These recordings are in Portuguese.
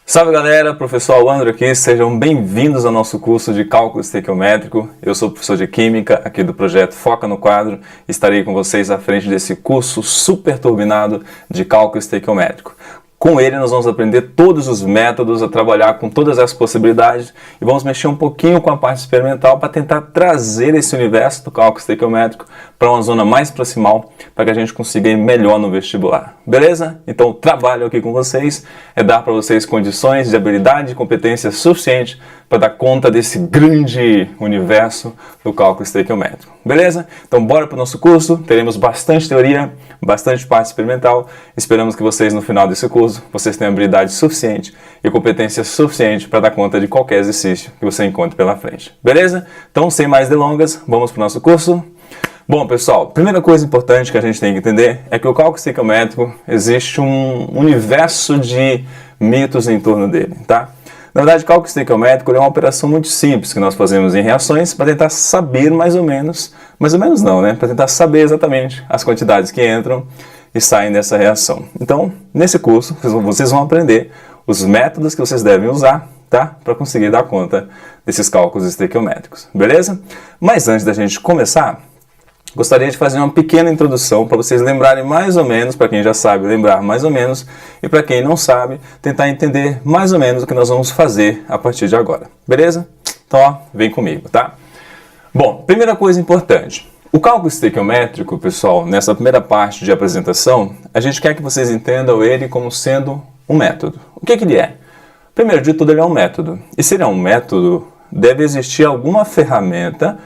Salve galera, professor Alwandro aqui, sejam bem-vindos ao nosso curso de Cálculo Estequiométrico. Eu sou professor de Química aqui do projeto Foca no Quadro e estarei com vocês à frente desse curso super turbinado de Cálculo Estequiométrico. Com ele nós vamos aprender todos os métodos, a trabalhar com todas as possibilidades e vamos mexer um pouquinho com a parte experimental para tentar trazer esse universo do cálculo estequiométrico para uma zona mais proximal, para que a gente consiga ir melhor no vestibular. Beleza? Então o trabalho aqui com vocês é dar para vocês condições de habilidade e competência suficiente para dar conta desse grande universo do cálculo estequiométrico. Beleza? Então bora para o nosso curso, teremos bastante teoria, bastante parte experimental. Esperamos que vocês no final desse curso, vocês tenham habilidade suficiente e competência suficiente para dar conta de qualquer exercício que você encontre pela frente. Beleza? Então sem mais delongas, vamos para o nosso curso. Bom pessoal, primeira coisa importante que a gente tem que entender é que o cálculo estequiométrico existe um universo de mitos em torno dele, tá? Na verdade, o cálculo estequiométrico é uma operação muito simples que nós fazemos em reações para tentar saber mais ou menos não, né? Para tentar saber exatamente as quantidades que entram e saem dessa reação. Então, nesse curso, vocês vão aprender os métodos que vocês devem usar, tá? Para conseguir dar conta desses cálculos estequiométricos, beleza? Mas antes da gente começar, gostaria de fazer uma pequena introdução para vocês lembrarem mais ou menos, para quem já sabe lembrar mais ou menos, e para quem não sabe, tentar entender mais ou menos o que nós vamos fazer a partir de agora. Beleza? Então, ó, vem comigo, tá? Bom, primeira coisa importante. O cálculo estequiométrico, pessoal, nessa primeira parte de apresentação, a gente quer que vocês entendam ele como sendo um método. O que ele é? Primeiro de tudo, ele é um método. E se ele é um método, deve existir alguma ferramenta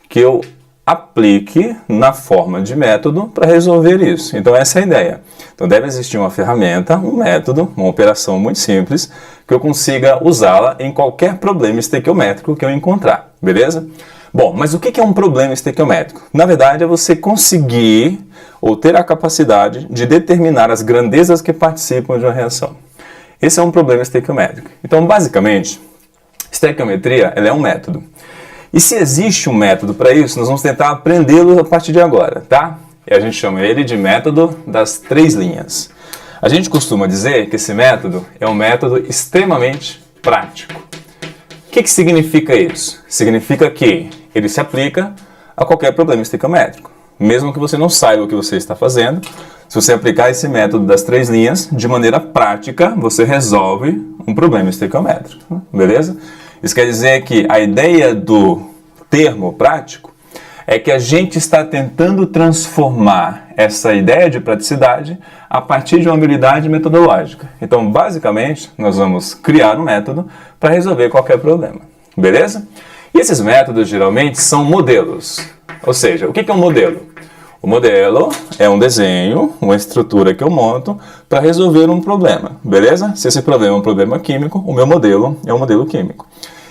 que eu aplique na forma de método para resolver isso. Então essa é a ideia. Então deve existir uma ferramenta, um método, uma operação muito simples que eu consiga usá-la em qualquer problema estequiométrico que eu encontrar, beleza? Bom, mas o que é um problema estequiométrico? Na verdade é você conseguir ou ter a capacidade de determinar as grandezas que participam de uma reação. Esse é um problema estequiométrico. Então basicamente, estequiometria ela é um método. E se existe um método para isso, nós vamos tentar aprendê-lo a partir de agora, tá? E a gente chama ele de método das 3 linhas. A gente costuma dizer que esse método é um método extremamente prático. O que significa isso? Significa que ele se aplica a qualquer problema estequiométrico. Mesmo que você não saiba o que você está fazendo, se você aplicar esse método das 3 linhas, de maneira prática, você resolve um problema estequiométrico, beleza? Isso quer dizer que a ideia do termo prático é que a gente está tentando transformar essa ideia de praticidade a partir de uma habilidade metodológica. Então, basicamente, nós vamos criar um método para resolver qualquer problema, beleza? E esses métodos, geralmente, são modelos. Ou seja, o que é um modelo? O modelo é um desenho, uma estrutura que eu monto para resolver um problema, beleza? Se esse problema é um problema químico, o meu modelo é um modelo químico.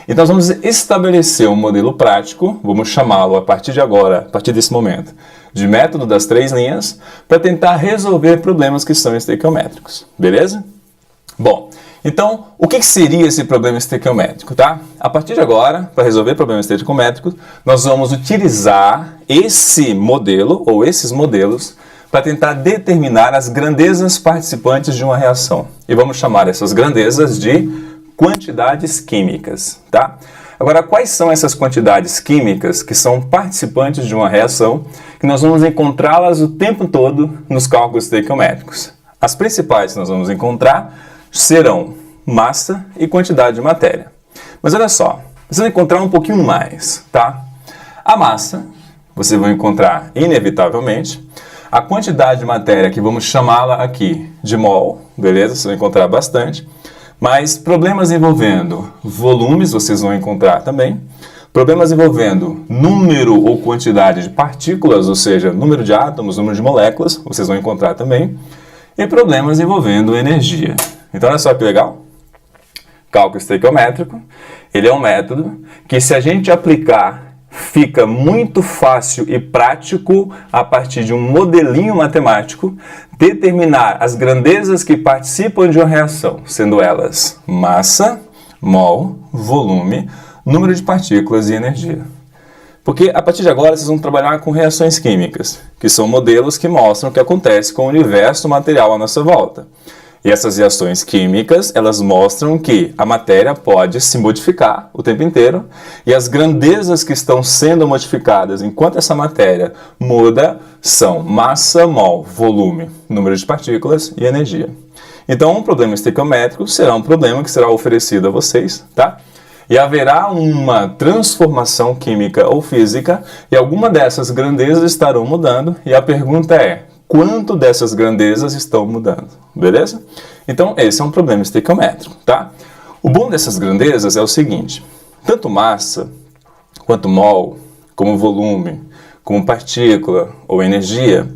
Então nós vamos estabelecer um modelo prático, vamos chamá-lo a partir de agora, a partir desse momento, de método das 3 linhas, para tentar resolver problemas que são estequiométricos, beleza? Bom, então o que seria esse problema estequiométrico, tá? A partir de agora, para resolver problemas estequiométricos, nós vamos utilizar esse modelo, ou esses modelos, para tentar determinar as grandezas participantes de uma reação. E vamos chamar essas grandezas de quantidades químicas, tá? Agora, quais são essas quantidades químicas que são participantes de uma reação que nós vamos encontrá-las o tempo todo nos cálculos estequiométricos? As principais que nós vamos encontrar serão massa e quantidade de matéria. Mas olha só, você vai encontrar um pouquinho mais, tá? A massa, você vai encontrar inevitavelmente. A quantidade de matéria, que vamos chamá-la aqui de mol, beleza? Você vai encontrar bastante. Mas problemas envolvendo volumes, vocês vão encontrar também. Problemas envolvendo número ou quantidade de partículas, ou seja, número de átomos, número de moléculas, vocês vão encontrar também. E problemas envolvendo energia. Então, olha só que legal. Cálculo estequiométrico, ele é um método que, se a gente aplicar, fica muito fácil e prático, a partir de um modelinho matemático, determinar as grandezas que participam de uma reação, sendo elas massa mol, volume, número de partículas e energia. Porque a partir de agora vocês vão trabalhar com reações químicas, que são modelos que mostram o que acontece com o universo material à nossa volta. E essas reações químicas, elas mostram que a matéria pode se modificar o tempo inteiro e as grandezas que estão sendo modificadas enquanto essa matéria muda são massa, mol, volume, número de partículas e energia. Então, um problema estequiométrico será um problema que será oferecido a vocês, tá? E haverá uma transformação química ou física e alguma dessas grandezas estarão mudando e a pergunta é: quanto dessas grandezas estão mudando, beleza? Então, esse é um problema estequiométrico, tá? O bom dessas grandezas é o seguinte: tanto massa, quanto mol, como volume, como partícula ou energia,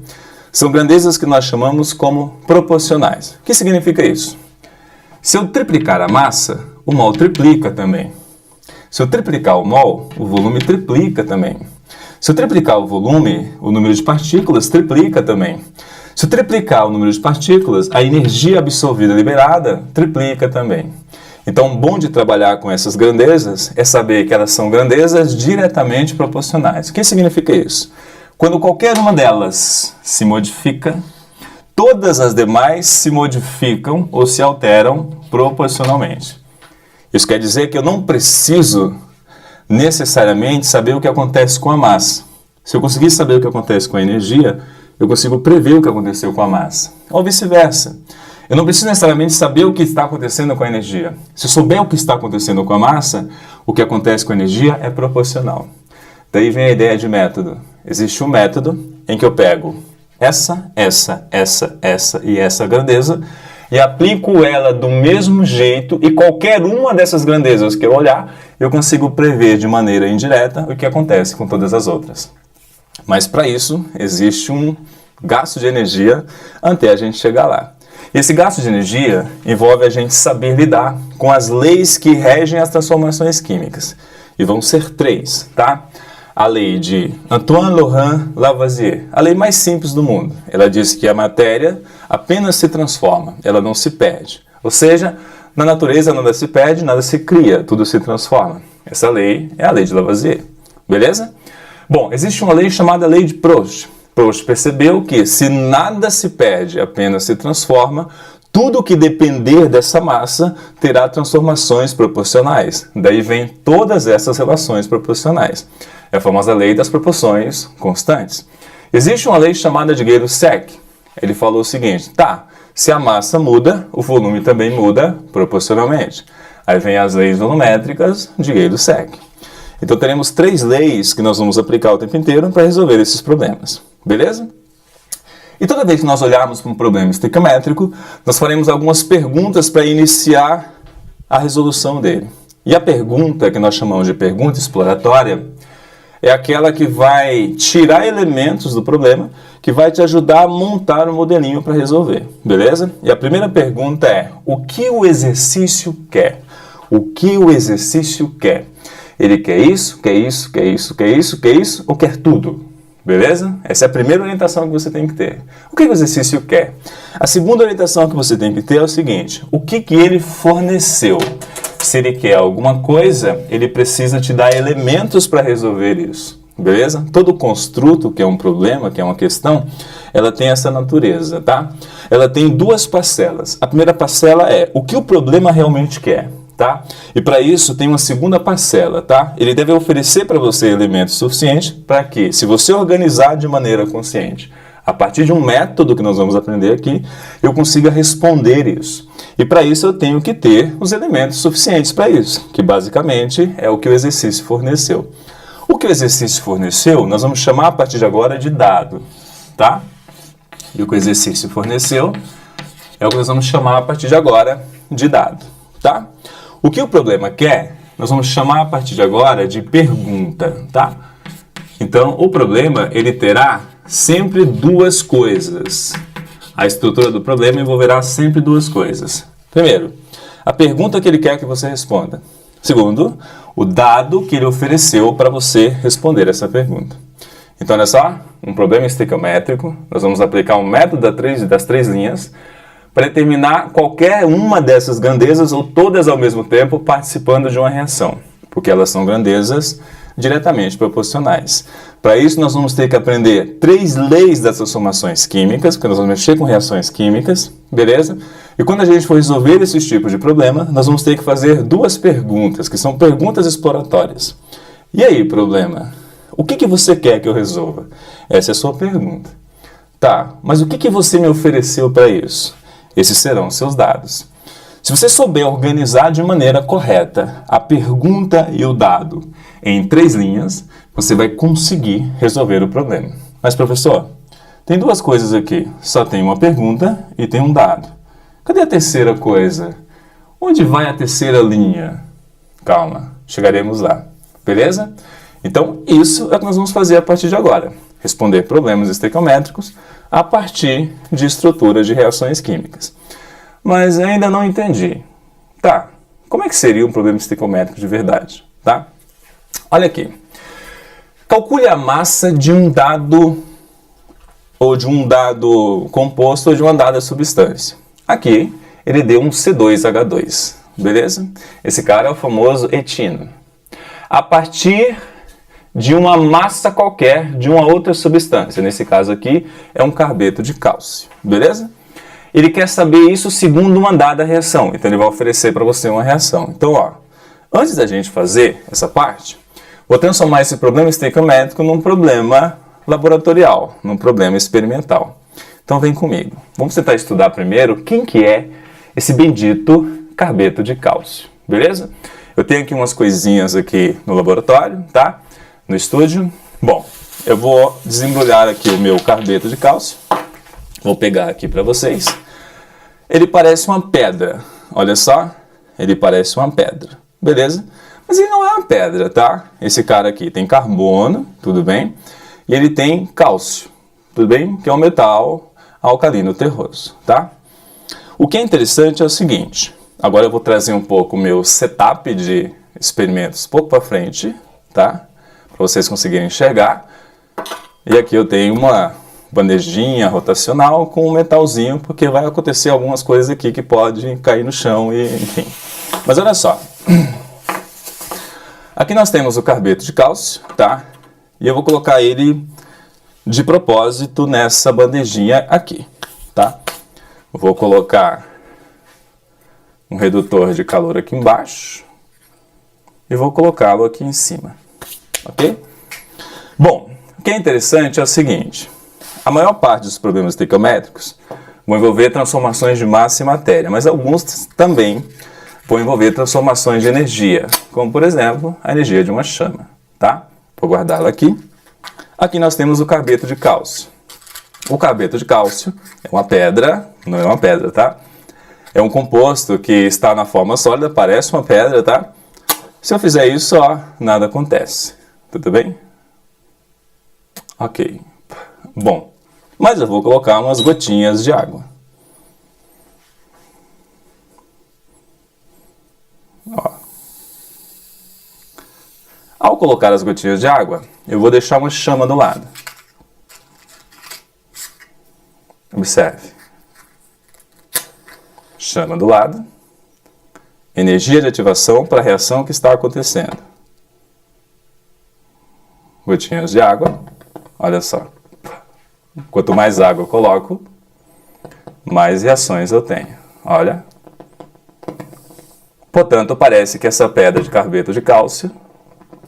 são grandezas que nós chamamos como proporcionais. O que significa isso? Se eu triplicar a massa, o mol triplica também. Se eu triplicar o mol, o volume triplica também. Se eu triplicar o volume, o número de partículas triplica também. Se eu triplicar o número de partículas, a energia absorvida e liberada triplica também. Então, o bom de trabalhar com essas grandezas é saber que elas são grandezas diretamente proporcionais. O que significa isso? Quando qualquer uma delas se modifica, todas as demais se modificam ou se alteram proporcionalmente. Isso quer dizer que eu não preciso necessariamente saber o que acontece com a massa. Se eu conseguir saber o que acontece com a energia, eu consigo prever o que aconteceu com a massa. Ou vice-versa. Eu não preciso necessariamente saber o que está acontecendo com a energia. Se eu souber o que está acontecendo com a massa, o que acontece com a energia é proporcional. Daí vem a ideia de método. Existe um método em que eu pego essa e essa grandeza e aplico ela do mesmo jeito e qualquer uma dessas grandezas que eu olhar, eu consigo prever de maneira indireta o que acontece com todas as outras. Mas para isso, existe um gasto de energia até a gente chegar lá. E esse gasto de energia envolve a gente saber lidar com as leis que regem as transformações químicas. E vão ser 3, tá? A lei de Antoine Laurent Lavoisier, a lei mais simples do mundo. Ela diz que a matéria apenas se transforma, ela não se perde. Ou seja, na natureza nada se perde, nada se cria, tudo se transforma. Essa lei é a lei de Lavoisier, beleza? Bom, existe uma lei chamada lei de Proust. Proust percebeu que se nada se perde, apenas se transforma, tudo que depender dessa massa terá transformações proporcionais. Daí vem todas essas relações proporcionais. É a famosa lei das proporções constantes. Existe uma lei chamada de Gay-Lussac. Ele falou o seguinte: tá, se a massa muda, o volume também muda proporcionalmente. Aí vem as leis volumétricas de Gay-Lussac. Então teremos 3 leis que nós vamos aplicar o tempo inteiro para resolver esses problemas. Beleza? E toda vez que nós olharmos para um problema estequiométrico, nós faremos algumas perguntas para iniciar a resolução dele. E a pergunta, que nós chamamos de pergunta exploratória, é aquela que vai tirar elementos do problema, que vai te ajudar a montar um modelinho para resolver, beleza? E a primeira pergunta é: o que o exercício quer? O que o exercício quer? Ele quer isso, quer isso, quer isso, quer isso, quer isso, ou quer tudo? Beleza? Essa é a primeira orientação que você tem que ter. O que o exercício quer? A segunda orientação que você tem que ter é o seguinte: o que ele forneceu? Se ele quer alguma coisa, ele precisa te dar elementos para resolver isso. Beleza? Todo construto, que é um problema, que é uma questão, ela tem essa natureza, tá? Ela tem 2 parcelas. A primeira parcela é o que o problema realmente quer. Tá? E para isso tem uma segunda parcela, tá? Ele deve oferecer para você elementos suficientes para que, se você organizar de maneira consciente, a partir de um método que nós vamos aprender aqui, eu consiga responder isso. E para isso eu tenho que ter os elementos suficientes para isso, que basicamente é o que o exercício forneceu. O que o exercício forneceu, nós vamos chamar a partir de agora de dado, tá? E o que o exercício forneceu é o que nós vamos chamar a partir de agora de dado, tá? O que o problema quer, nós vamos chamar a partir de agora de pergunta, tá? Então, o problema, ele terá sempre 2 coisas. A estrutura do problema envolverá sempre 2 coisas. Primeiro, a pergunta que ele quer que você responda. Segundo, o dado que ele ofereceu para você responder essa pergunta. Então, olha só, um problema estequiométrico, nós vamos aplicar um método das 3 linhas, para determinar qualquer uma dessas grandezas ou todas ao mesmo tempo participando de uma reação, porque elas são grandezas diretamente proporcionais. Para isso, nós vamos ter que aprender 3 leis das transformações químicas, porque nós vamos mexer com reações químicas, beleza? E quando a gente for resolver esses tipos de problema, nós vamos ter que fazer 2 perguntas, que são perguntas exploratórias. E aí, problema? O que você quer que eu resolva? Essa é a sua pergunta. Tá, mas o que você me ofereceu para isso? Esses serão seus dados. Se você souber organizar de maneira correta a pergunta e o dado em 3 linhas, você vai conseguir resolver o problema. Mas, professor, tem 2 coisas aqui. Só tem uma pergunta e tem um dado. Cadê a terceira coisa? Onde vai a terceira linha? Calma, chegaremos lá. Beleza? Então, isso é o que nós vamos fazer a partir de agora. Responder problemas estequiométricos a partir de estruturas de reações químicas. Mas ainda não entendi. Tá, como é que seria um problema estequiométrico de verdade? Tá? Olha aqui. Calcule a massa de um dado composto ou de uma dada substância. Aqui, ele deu um C2H2, beleza? Esse cara é o famoso etino. A partir de uma massa qualquer de uma outra substância. Nesse caso aqui, é um carbeto de cálcio, beleza? Ele quer saber isso segundo uma dada reação, então ele vai oferecer para você uma reação. Então, ó, antes da gente fazer essa parte, vou transformar esse problema estequiométrico num problema laboratorial, num problema experimental. Então vem comigo. Vamos tentar estudar primeiro quem que é esse bendito carbeto de cálcio, beleza? Eu tenho aqui umas coisinhas aqui no laboratório, tá? No estúdio. Bom, eu vou desembrulhar aqui o meu carbeto de cálcio. Vou pegar aqui para vocês. Ele parece uma pedra. Olha só, ele parece uma pedra, beleza? Mas ele não é uma pedra, tá? Esse cara aqui tem carbono, tudo bem? E ele tem cálcio, tudo bem? Que é um metal alcalino terroso, tá? O que é interessante é o seguinte. Agora eu vou trazer um pouco o meu setup de experimentos um pouco para frente, tá? Para vocês conseguirem enxergar. E aqui eu tenho uma bandejinha rotacional com um metalzinho, porque vai acontecer algumas coisas aqui que podem cair no chão e enfim. Mas olha só. Aqui nós temos o carbeto de cálcio, tá? E eu vou colocar ele de propósito nessa bandejinha aqui, tá? Eu vou colocar um redutor de calor aqui embaixo e vou colocá-lo aqui em cima, ok? Bom, o que é interessante é o seguinte, a maior parte dos problemas estequiométricos vão envolver transformações de massa e matéria, mas alguns também vão envolver transformações de energia, como por exemplo, a energia de uma chama, tá? Vou guardá-la aqui. Aqui nós temos o carbeto de cálcio. O carbeto de cálcio é uma pedra, não é uma pedra, tá? É um composto que está na forma sólida, parece uma pedra, tá? Se eu fizer isso, ó, nada acontece. Tudo bem? Ok. Bom, mas eu vou colocar umas gotinhas de água. Ó. Ao colocar as gotinhas de água, eu vou deixar uma chama do lado. Observe. Chama do lado. Energia de ativação para a reação que está acontecendo. Gotinhas de água. Olha só. Quanto mais água eu coloco, mais reações eu tenho. Olha. Portanto, parece que essa pedra de carbeto de cálcio,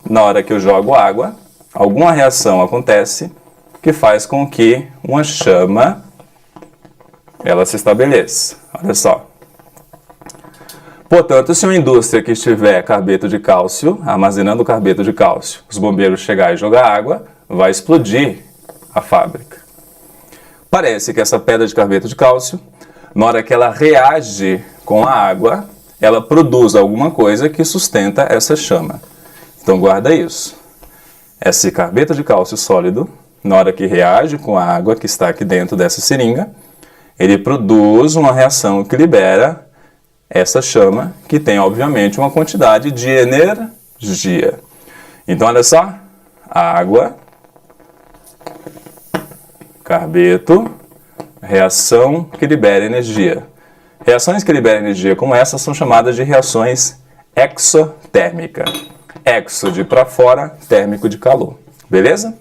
na hora que eu jogo água, alguma reação acontece que faz com que uma chama ela se estabeleça. Olha só. Portanto, se uma indústria que estiver carbeto de cálcio, armazenando carbeto de cálcio, os bombeiros chegar e jogar água, vai explodir a fábrica. Parece que essa pedra de carbeto de cálcio, na hora que ela reage com a água, ela produz alguma coisa que sustenta essa chama. Então guarda isso. Esse carbeto de cálcio sólido, na hora que reage com a água que está aqui dentro dessa seringa, ele produz uma reação que libera essa chama, que tem obviamente uma quantidade de energia. Então olha só, água, carbeto, reação que libera energia. Reações que liberam energia como essa são chamadas de reações exotérmicas. Exo de para fora, térmico de calor. Beleza?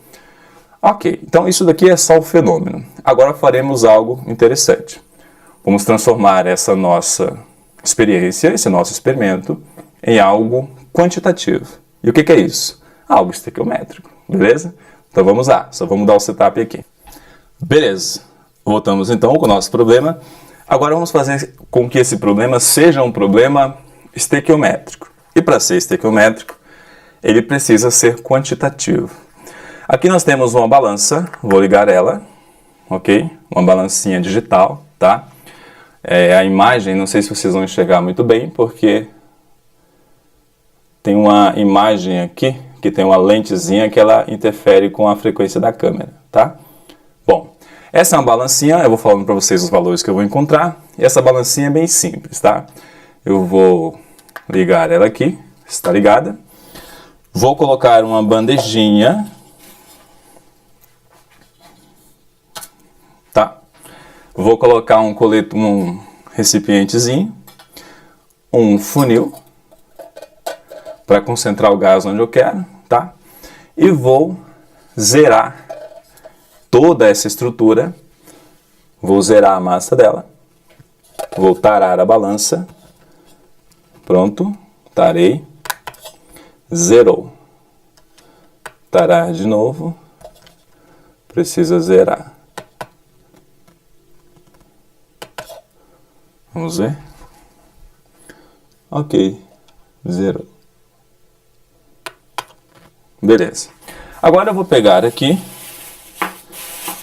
Ok, então isso daqui é só o fenômeno. Agora faremos algo interessante. Vamos transformar essa nossa experiência, esse nosso experimento, em algo quantitativo. E o que é isso? Algo estequiométrico, beleza? Então vamos lá, só vamos dar o setup aqui. Beleza, voltamos então com o nosso problema. Agora vamos fazer com que esse problema seja um problema estequiométrico. E para ser estequiométrico, ele precisa ser quantitativo. Aqui nós temos uma balança, vou ligar ela, ok? Uma balancinha digital, tá? A imagem, não sei se vocês vão enxergar muito bem, porque tem uma imagem aqui, que tem uma lentezinha que ela interfere com a frequência da câmera, tá? Bom, essa é uma balancinha, eu vou falando para vocês os valores que eu vou encontrar, e essa balancinha é bem simples, tá? Eu vou ligar ela aqui, está ligada. Vou colocar uma bandejinha, tá? Vou colocar um recipientezinho, um funil, para concentrar o gás onde eu quero, tá? E vou zerar toda essa estrutura, vou zerar a massa dela, vou tarar a balança, pronto, tarei, zerou, tarar de novo, precisa zerar. Vamos ver? Ok, zerou. Beleza. Agora eu vou pegar aqui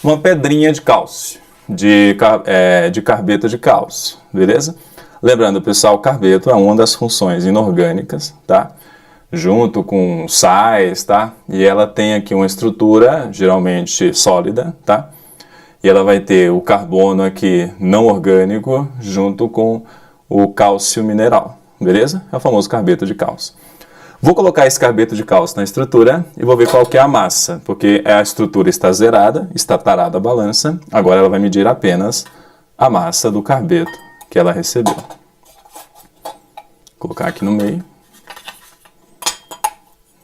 uma pedrinha de cálcio, de carbeto de cálcio, beleza? Lembrando, pessoal, o carbeto é uma das funções inorgânicas, tá? Junto com sais, tá? E ela tem aqui uma estrutura geralmente sólida, tá? E ela vai ter o carbono aqui não orgânico junto com o cálcio mineral, beleza? É o famoso carbeto de cálcio. Vou colocar esse carbeto de cálcio na estrutura e vou ver qual que é a massa, porque a estrutura está zerada, está tarada a balança, agora ela vai medir apenas a massa do carbeto que ela recebeu. Vou colocar aqui no meio.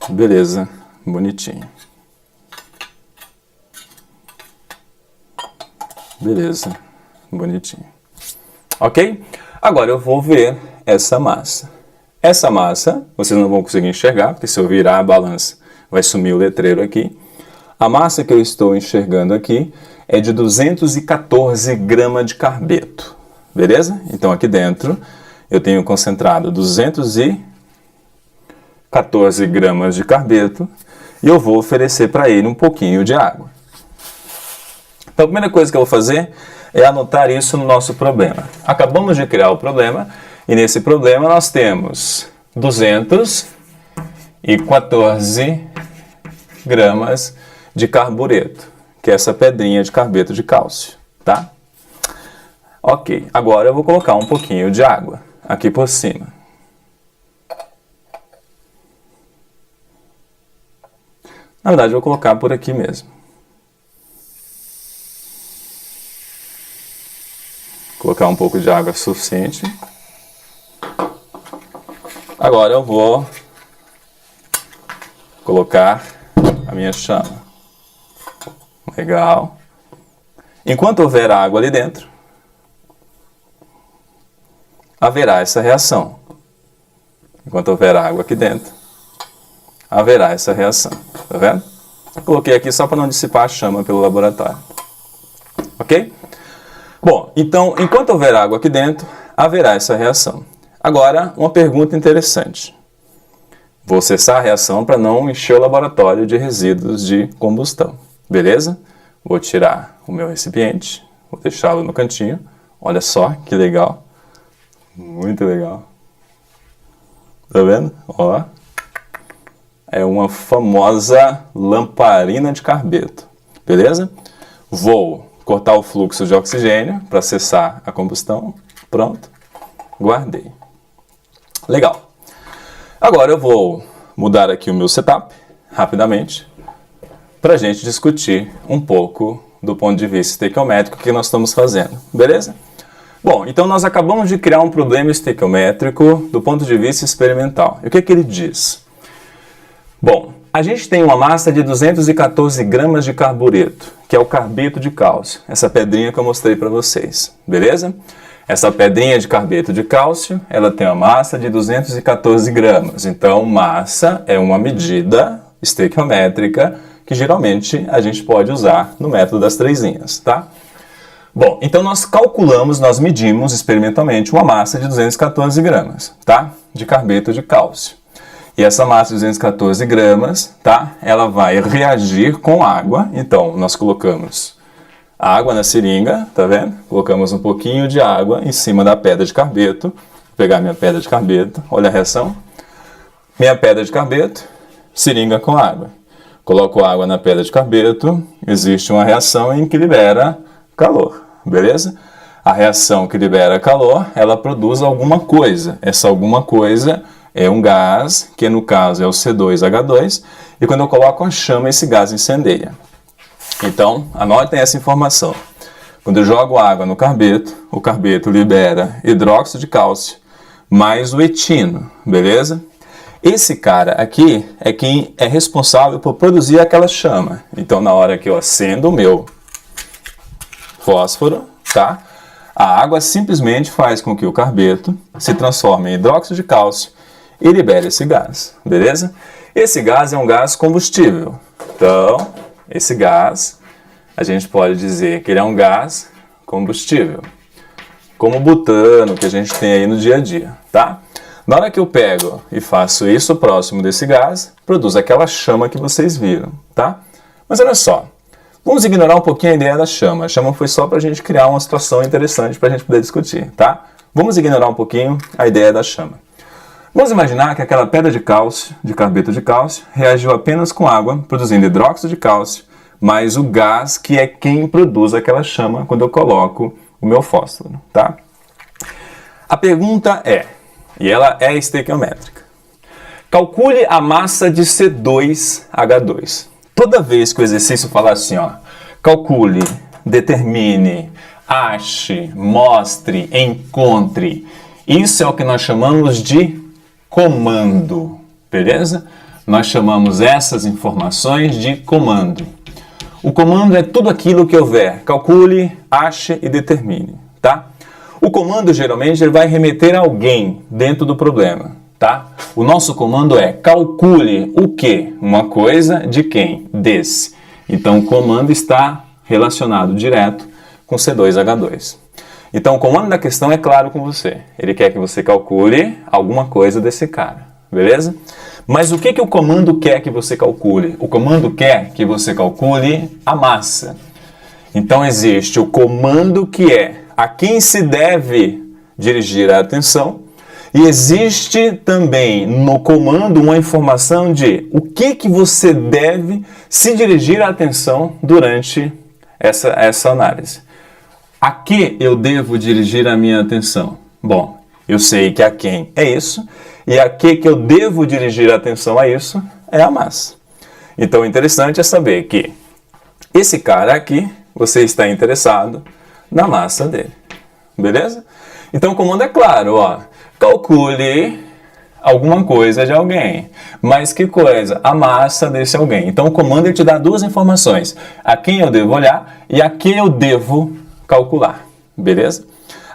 Beleza, bonitinho. Beleza, bonitinho. Ok? Agora eu vou ver essa massa. Essa massa, vocês não vão conseguir enxergar, porque se eu virar a balança vai sumir o letreiro aqui. A massa que eu estou enxergando aqui é de 214 gramas de carbeto, beleza? Então aqui dentro eu tenho concentrado 214 gramas de carbeto e eu vou oferecer para ele um pouquinho de água. Então a primeira coisa que eu vou fazer é anotar isso no nosso problema. Acabamos de criar o problema. E nesse problema nós temos 214 gramas de carbureto, que é essa pedrinha de carbeto de cálcio, tá? Ok, agora eu vou colocar um pouquinho de água aqui por cima. Na verdade eu vou colocar por aqui mesmo. Colocar um pouco de água suficiente. Agora eu vou colocar a minha chama. Legal. Enquanto houver água ali dentro, haverá essa reação. Enquanto houver água aqui dentro, haverá essa reação. Tá vendo? Eu coloquei aqui só para não dissipar a chama pelo laboratório. Ok? Bom, então, enquanto houver água aqui dentro, haverá essa reação. Agora, uma pergunta interessante. Vou cessar a reação para não encher o laboratório de resíduos de combustão. Beleza? Vou tirar o meu recipiente, vou deixá-lo no cantinho. Olha só que legal. Muito legal. Tá vendo? Ó. É uma famosa lamparina de carbeto. Beleza? Vou cortar o fluxo de oxigênio para cessar a combustão. Pronto. Guardei. Legal. Agora eu vou mudar aqui o meu setup, rapidamente, para a gente discutir um pouco do ponto de vista estequiométrico que nós estamos fazendo. Beleza? Bom, então nós acabamos de criar um problema estequiométrico do ponto de vista experimental. E o que é que ele diz? Bom, a gente tem uma massa de 214 gramas de carbureto, que é o carbeto de cálcio, essa pedrinha que eu mostrei para vocês, beleza? Essa pedrinha de carbeto de cálcio, ela tem uma massa de 214 gramas, então massa é uma medida estequiométrica que geralmente a gente pode usar no método das três linhas, tá? Bom, então nós medimos experimentalmente uma massa de 214 gramas, tá? De carbeto de cálcio. E essa massa de 214 gramas, tá? Ela vai reagir com água. Então, nós colocamos água na seringa, tá vendo? Colocamos um pouquinho de água em cima da pedra de carbeto. Vou pegar minha pedra de carbeto, olha a reação. Minha pedra de carbeto, seringa com água. Coloco água na pedra de carbeto, existe uma reação em que libera calor, beleza? A reação que libera calor, ela produz alguma coisa. Essa alguma coisa é um gás, que no caso é o C2H2, e quando eu coloco a chama, esse gás incendeia. Então, anotem essa informação. Quando eu jogo água no carbeto, o carbeto libera hidróxido de cálcio mais o etino, beleza? Esse cara aqui é quem é responsável por produzir aquela chama. Então, na hora que eu acendo o meu fósforo, tá? A água simplesmente faz com que o carbeto se transforme em hidróxido de cálcio e libere esse gás, beleza? Esse gás é um gás combustível. Então, esse gás, a gente pode dizer que ele é um gás combustível, como o butano que a gente tem aí no dia a dia, tá? Na hora que eu pego e faço isso próximo desse gás, produz aquela chama que vocês viram, tá? Mas olha só. Vamos ignorar um pouquinho a ideia da chama. A chama foi só para a gente criar uma situação interessante para a gente poder discutir, tá? Vamos ignorar um pouquinho a ideia da chama. Vamos imaginar que aquela pedra de cálcio, de carbeto de cálcio, reagiu apenas com água, produzindo hidróxido de cálcio, mais o gás que é quem produz aquela chama quando eu coloco o meu fósforo, tá? A pergunta é, e ela é estequiométrica, calcule a massa de C2H2. Toda vez que o exercício falar assim, ó, calcule, determine, ache, mostre, encontre, isso é o que nós chamamos de comando, beleza? Nós chamamos essas informações de comando. O comando é tudo aquilo que houver, calcule, ache e determine, tá? O comando geralmente ele vai remeter a alguém dentro do problema. Tá? O nosso comando é calcule o que? Uma coisa de quem? Desse. Então, o comando está relacionado direto com C2H2. Então, o comando da questão é claro com você. Ele quer que você calcule alguma coisa desse cara, beleza? Mas o que o comando quer que você calcule? O comando quer que você calcule a massa. Então, existe o comando que é a quem se deve dirigir a atenção. E existe também no comando uma informação de o que você deve se dirigir a atenção durante essa análise. A que eu devo dirigir a minha atenção? Bom, eu sei que a quem é isso, e a que eu devo dirigir a atenção a isso é a massa. Então, o interessante é saber que esse cara aqui, você está interessado na massa dele, beleza? Então, o comando é claro, ó. Calcule alguma coisa de alguém. Mas que coisa? A massa desse alguém. Então o comando ele te dá duas informações. A quem eu devo olhar e a quem eu devo calcular. Beleza?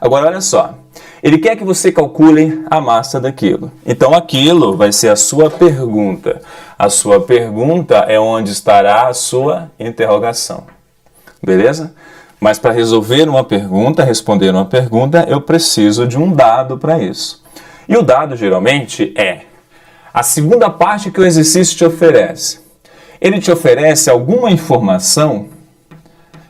Agora olha só. Ele quer que você calcule a massa daquilo. Então aquilo vai ser a sua pergunta. A sua pergunta é onde estará a sua interrogação. Beleza? Mas para resolver uma pergunta, responder uma pergunta, eu preciso de um dado para isso. E o dado, geralmente, é a segunda parte que o exercício te oferece. Ele te oferece alguma informação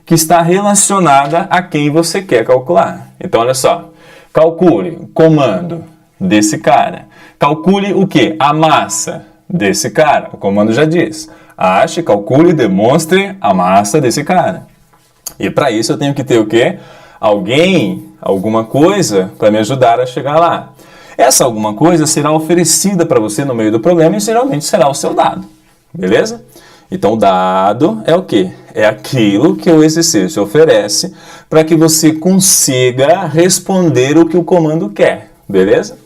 que está relacionada a quem você quer calcular. Então, olha só. Calcule o comando desse cara. Calcule o quê? A massa desse cara. O comando já diz. Ache, calcule e demonstre a massa desse cara. E para isso eu tenho que ter o quê? Alguém, alguma coisa para me ajudar a chegar lá. Essa alguma coisa será oferecida para você no meio do problema e geralmente será o seu dado. Beleza? Então o dado é o quê? É aquilo que o exercício oferece para que você consiga responder o que o comando quer, beleza?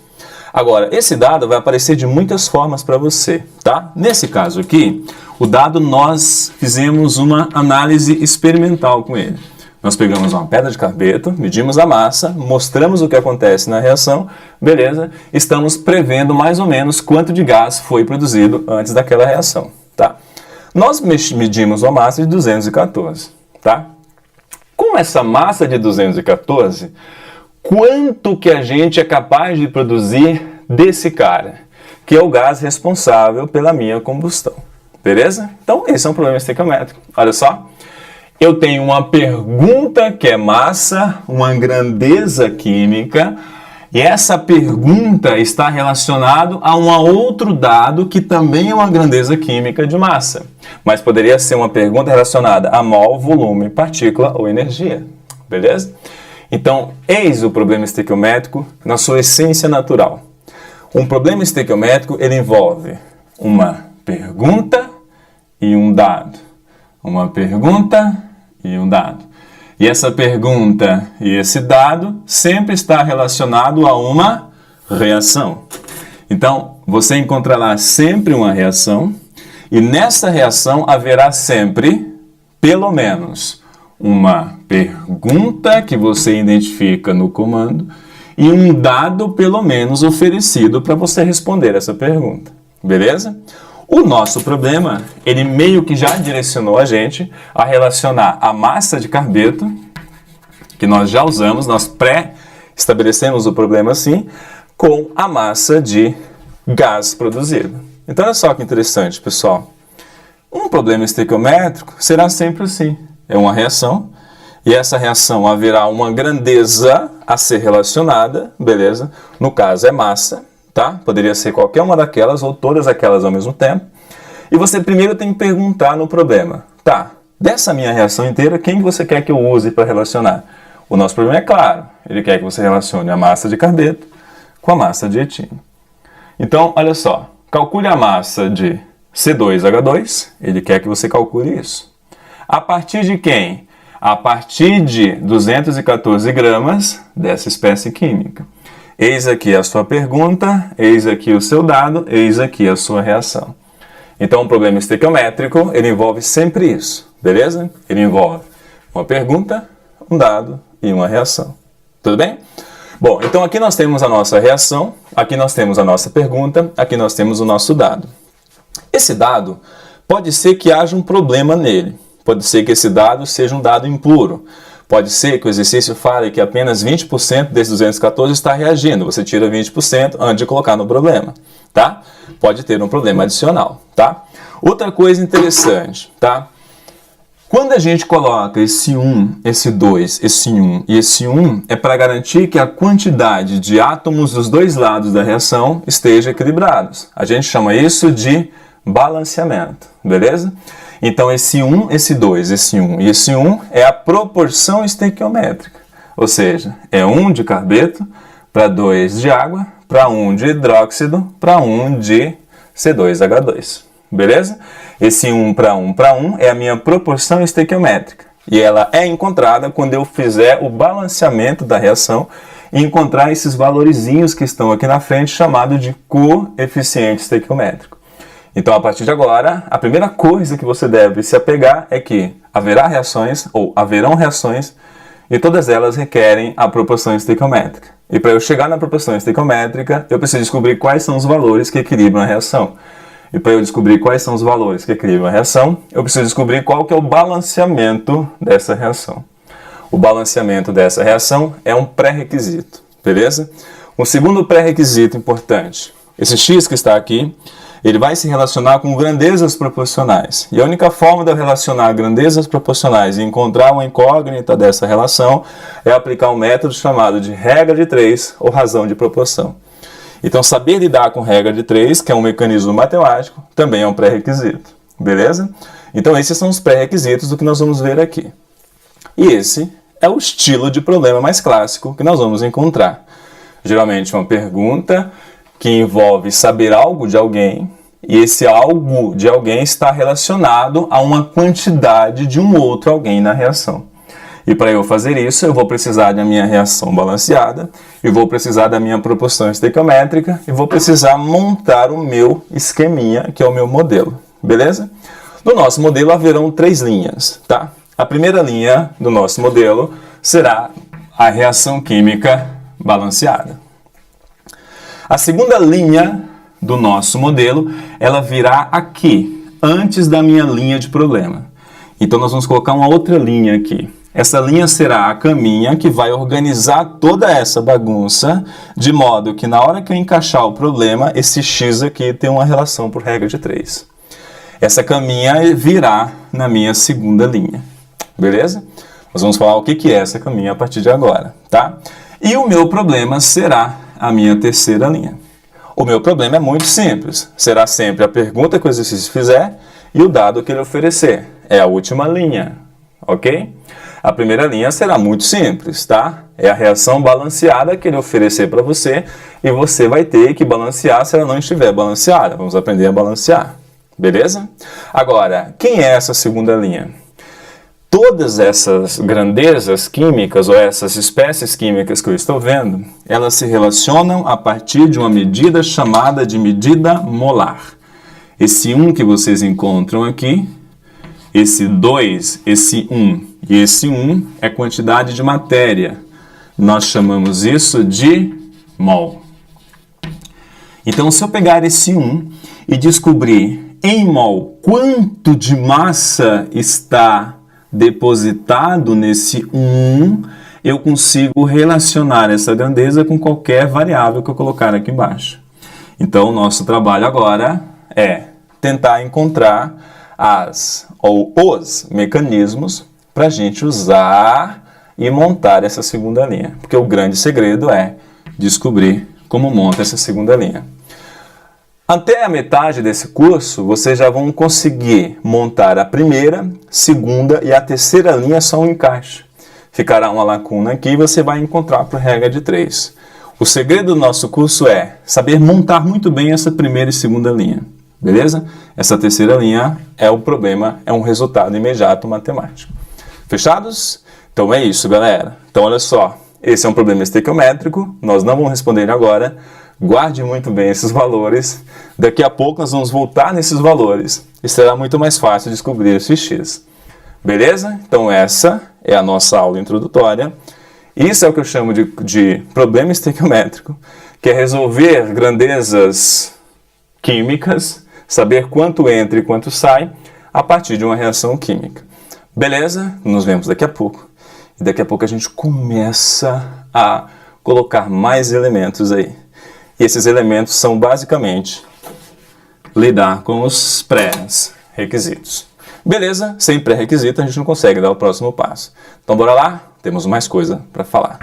Agora, esse dado vai aparecer de muitas formas para você, tá? Nesse caso aqui, o dado nós fizemos uma análise experimental com ele. Nós pegamos uma pedra de carbeto, medimos a massa, mostramos o que acontece na reação, beleza? Estamos prevendo mais ou menos quanto de gás foi produzido antes daquela reação, tá? Nós medimos uma massa de 214, tá? Com essa massa de 214, quanto que a gente é capaz de produzir desse cara, que é o gás responsável pela minha combustão, beleza? Então, esse é um problema estequiométrico. Olha só. Eu tenho uma pergunta que é massa, uma grandeza química, e essa pergunta está relacionada a um outro dado que também é uma grandeza química de massa, mas poderia ser uma pergunta relacionada a mol, volume, partícula ou energia, beleza? Então, eis o problema estequiométrico na sua essência natural. Um problema estequiométrico, ele envolve uma pergunta e um dado. Uma pergunta e um dado. E essa pergunta e esse dado sempre está relacionado a uma reação. Então, você encontrará sempre uma reação e nessa reação haverá sempre, pelo menos, uma pergunta que você identifica no comando e um dado, pelo menos, oferecido para você responder essa pergunta. Beleza? O nosso problema, ele meio que já direcionou a gente a relacionar a massa de carbeto, que nós já usamos, nós pré-estabelecemos o problema assim, com a massa de gás produzido. Então, olha só que interessante, pessoal. Um problema estequiométrico será sempre assim. É uma reação, e essa reação haverá uma grandeza a ser relacionada, beleza? No caso é massa. Tá? Poderia ser qualquer uma daquelas ou todas aquelas ao mesmo tempo. E você primeiro tem que perguntar no problema. Tá, dessa minha reação inteira, quem você quer que eu use para relacionar? O nosso problema é claro. Ele quer que você relacione a massa de carbeto com a massa de etílio. Então, olha só. Calcule a massa de C2H2. Ele quer que você calcule isso. A partir de quem? A partir de 214 gramas dessa espécie química. Eis aqui a sua pergunta, eis aqui o seu dado, eis aqui a sua reação. Então, o problema estequiométrico, ele envolve sempre isso, beleza? Ele envolve uma pergunta, um dado e uma reação. Tudo bem? Bom, então aqui nós temos a nossa reação, aqui nós temos a nossa pergunta, aqui nós temos o nosso dado. Esse dado, pode ser que haja um problema nele, pode ser que esse dado seja um dado impuro. Pode ser que o exercício fale que apenas 20% desses 214 está reagindo. Você tira 20% antes de colocar no problema, tá? Pode ter um problema adicional, tá? Outra coisa interessante, tá? Quando a gente coloca esse 1, esse 2, esse 1 e esse 1, é para garantir que a quantidade de átomos dos dois lados da reação esteja equilibrados. A gente chama isso de balanceamento, beleza? Então, esse 1, esse 2, esse 1 e esse 1 é a proporção estequiométrica. Ou seja, é 1 de carbeto para 2 de água, para 1 de hidróxido, para 1 de C2H2. Beleza? Esse 1 para 1 para 1 é a minha proporção estequiométrica. E ela é encontrada quando eu fizer o balanceamento da reação e encontrar esses valorizinhos que estão aqui na frente, chamado de coeficiente estequiométrico. Então, a partir de agora, a primeira coisa que você deve se apegar é que haverá reações, ou haverão reações, e todas elas requerem a proporção estequiométrica. E para eu chegar na proporção estequiométrica, eu preciso descobrir quais são os valores que equilibram a reação. E para eu descobrir quais são os valores que equilibram a reação, eu preciso descobrir qual que é o balanceamento dessa reação. O balanceamento dessa reação é um pré-requisito, beleza? Um segundo pré-requisito importante. Esse X que está aqui, ele vai se relacionar com grandezas proporcionais. E a única forma de eu relacionar grandezas proporcionais e encontrar uma incógnita dessa relação é aplicar um método chamado de regra de 3 ou razão de proporção. Então, saber lidar com regra de 3, que é um mecanismo matemático, também é um pré-requisito. Beleza? Então, esses são os pré-requisitos do que nós vamos ver aqui. E esse é o estilo de problema mais clássico que nós vamos encontrar. Geralmente, uma pergunta que envolve saber algo de alguém E esse algo de alguém está relacionado a uma quantidade de um outro alguém na reação. E para eu fazer isso, eu vou precisar da minha reação balanceada, eu vou precisar da minha proporção estequiométrica e vou precisar montar o meu esqueminha, que é o meu modelo, beleza? No nosso modelo haverão 3 linhas, tá? A primeira linha do nosso modelo será a reação química balanceada. A segunda linha do nosso modelo, ela virá aqui, antes da minha linha de problema. Então nós vamos colocar uma outra linha aqui. Essa linha será a caminha que vai organizar toda essa bagunça, de modo que na hora que eu encaixar o problema, esse x aqui tem uma relação por regra de 3. Essa caminha virá na minha segunda linha, beleza? Nós vamos falar o que é essa caminha a partir de agora, tá? E o meu problema será a minha terceira linha. O meu problema é muito simples, será sempre a pergunta que o exercício fizer e o dado que ele oferecer. É a última linha, ok? A primeira linha será muito simples, tá? É a reação balanceada que ele oferecer para você e você vai ter que balancear se ela não estiver balanceada. Vamos aprender a balancear, beleza? Agora, quem é essa segunda linha? Todas essas grandezas químicas ou essas espécies químicas que eu estou vendo, elas se relacionam a partir de uma medida chamada de medida molar. Esse 1 que vocês encontram aqui, esse 2, esse 1 e esse 1 é quantidade de matéria. Nós chamamos isso de mol. Então, se eu pegar esse 1 e descobrir em mol quanto de massa está depositado nesse 1, eu consigo relacionar essa grandeza com qualquer variável que eu colocar aqui embaixo. Então, o nosso trabalho agora é tentar encontrar os mecanismos para a gente usar e montar essa segunda linha. Porque o grande segredo é descobrir como monta essa segunda linha. Até a metade desse curso, vocês já vão conseguir montar a primeira, segunda e a terceira linha só um encaixe. Ficará uma lacuna aqui e você vai encontrar por regra de 3. O segredo do nosso curso é saber montar muito bem essa primeira e segunda linha. Beleza? Essa terceira linha é o problema, é um resultado imediato matemático. Fechados? Então é isso, galera. Então olha só, esse é um problema estequiométrico, nós não vamos responder ele agora. Guarde muito bem esses valores. Daqui a pouco nós vamos voltar nesses valores e será muito mais fácil descobrir esse x. Beleza? Então essa é a nossa aula introdutória. Isso é o que eu chamo de problema estequiométrico, que é resolver grandezas químicas, saber quanto entra e quanto sai a partir de uma reação química. Beleza? Nos vemos daqui a pouco. E daqui a pouco a gente começa a colocar mais elementos aí. E esses elementos são basicamente lidar com os pré-requisitos. Beleza? Sem pré-requisito a gente não consegue dar o próximo passo. Então bora lá? Temos mais coisa para falar.